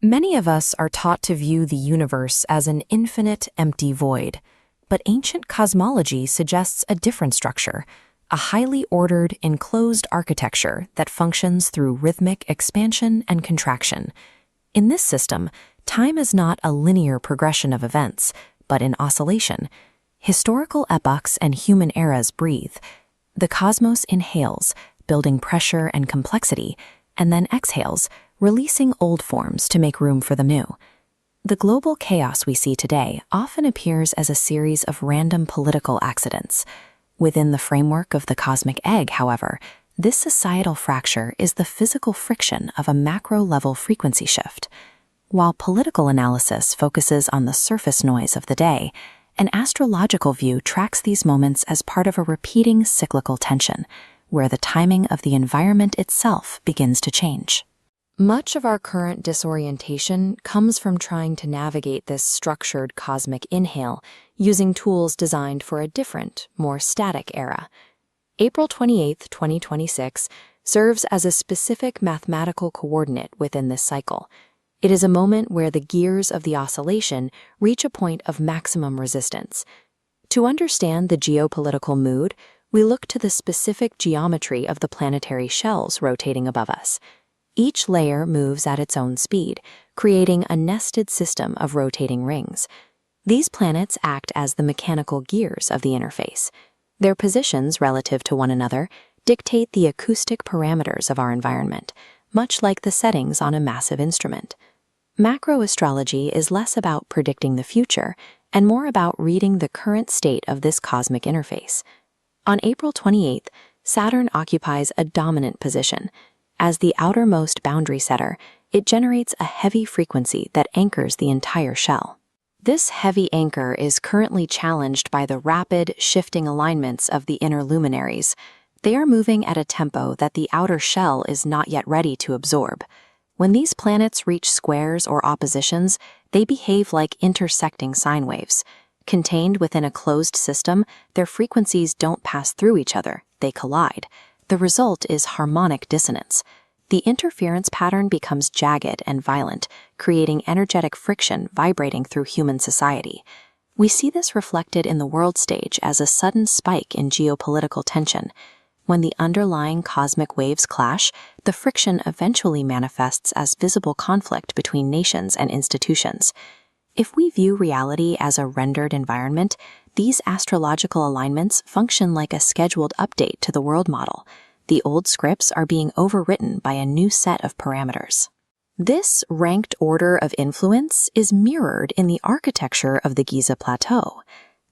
Many of us are taught to view the universe as an infinite, empty void, but ancient cosmology suggests a different structure, a highly ordered, enclosed architecture that functions through rhythmic expansion and contraction. In this system, time is not a linear progression of events, but in oscillation. Historical epochs and human eras breathe. The cosmos inhales, building pressure and complexity, and then exhales, releasing old forms to make room for the new. The global chaos we see today often appears as a series of random political accidents. Within the framework of the cosmic egg, however, this societal fracture is the physical friction of a macro-level frequency shift. While political analysis focuses on the surface noise of the day, an astrological view tracks these moments as part of a repeating cyclical tension, where the timing of the environment itself begins to change. Much of our current disorientation comes from trying to navigate this structured cosmic inhale using tools designed for a different, more static era. April 28, 2026, serves as a specific mathematical coordinate within this cycle. It is a moment where the gears of the oscillation reach a point of maximum resistance. To understand the geopolitical mood, we look to the specific geometry of the planetary shells rotating above us. Each layer moves at its own speed, creating a nested system of rotating rings. These planets act as the mechanical gears of the interface. Their positions relative to one another dictate the acoustic parameters of our environment, much like the settings on a massive instrument. Macroastrology is less about predicting the future and more about reading the current state of this cosmic interface. On April 28th, Saturn occupies a dominant position. As the outermost boundary setter, it generates a heavy frequency that anchors the entire shell. This heavy anchor is currently challenged by the rapid, shifting alignments of the inner luminaries. They are moving at a tempo that the outer shell is not yet ready to absorb. When these planets reach squares or oppositions, they behave like intersecting sine waves. Contained within a closed system, their frequencies don't pass through each other, they collide. The result is harmonic dissonance. The interference pattern becomes jagged and violent, creating energetic friction vibrating through human society. We see this reflected in the world stage as a sudden spike in geopolitical tension. When the underlying cosmic waves clash, the friction eventually manifests as visible conflict between nations and institutions. If we view reality as a rendered environment, these astrological alignments function like a scheduled update to the world model. The old scripts are being overwritten by a new set of parameters. This ranked order of influence is mirrored in the architecture of the Giza Plateau.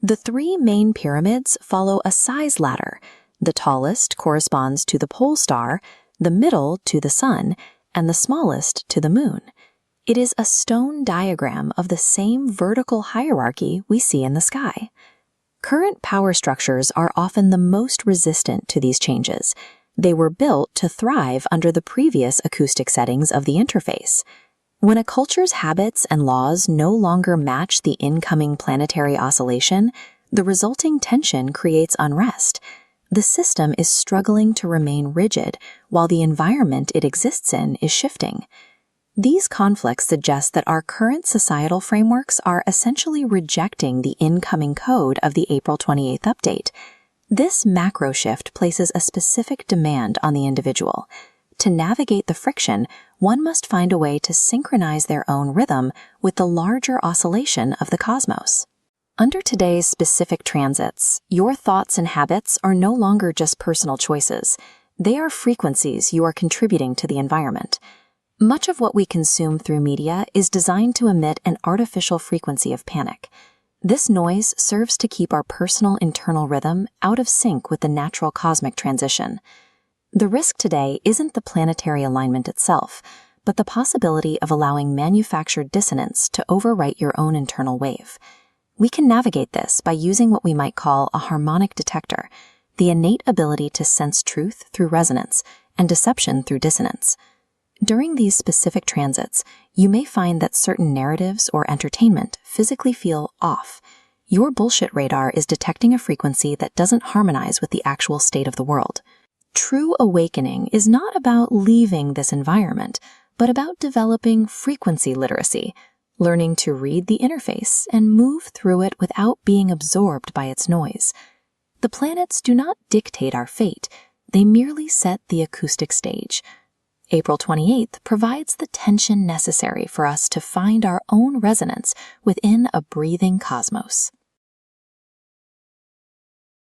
The three main pyramids follow a size ladder. The tallest corresponds to the pole star, the middle to the sun, and the smallest to the moon. It is a stone diagram of the same vertical hierarchy we see in the sky. Current power structures are often the most resistant to these changes. They were built to thrive under the previous acoustic settings of the interface. When a culture's habits and laws no longer match the incoming planetary oscillation, the resulting tension creates unrest. The system is struggling to remain rigid while the environment it exists in is shifting. These conflicts suggest that our current societal frameworks are essentially rejecting the incoming code of the April 28th update. This macro shift places a specific demand on the individual. To navigate the friction, one must find a way to synchronize their own rhythm with the larger oscillation of the cosmos. Under today's specific transits, your thoughts and habits are no longer just personal choices. They are frequencies you are contributing to the environment. Much of what we consume through media is designed to emit an artificial frequency of panic. This noise serves to keep our personal internal rhythm out of sync with the natural cosmic transition. The risk today isn't the planetary alignment itself, but the possibility of allowing manufactured dissonance to overwrite your own internal wave. We can navigate this by using what we might call a harmonic detector, the innate ability to sense truth through resonance and deception through dissonance. During these specific transits, you may find that certain narratives or entertainment physically feel off. Your bullshit radar is detecting a frequency that doesn't harmonize with the actual state of the world. True awakening is not about leaving this environment, but about developing frequency literacy, learning to read the interface and move through it without being absorbed by its noise. The planets do not dictate our fate, they merely set the acoustic stage. April 28th provides the tension necessary for us to find our own resonance within a breathing cosmos.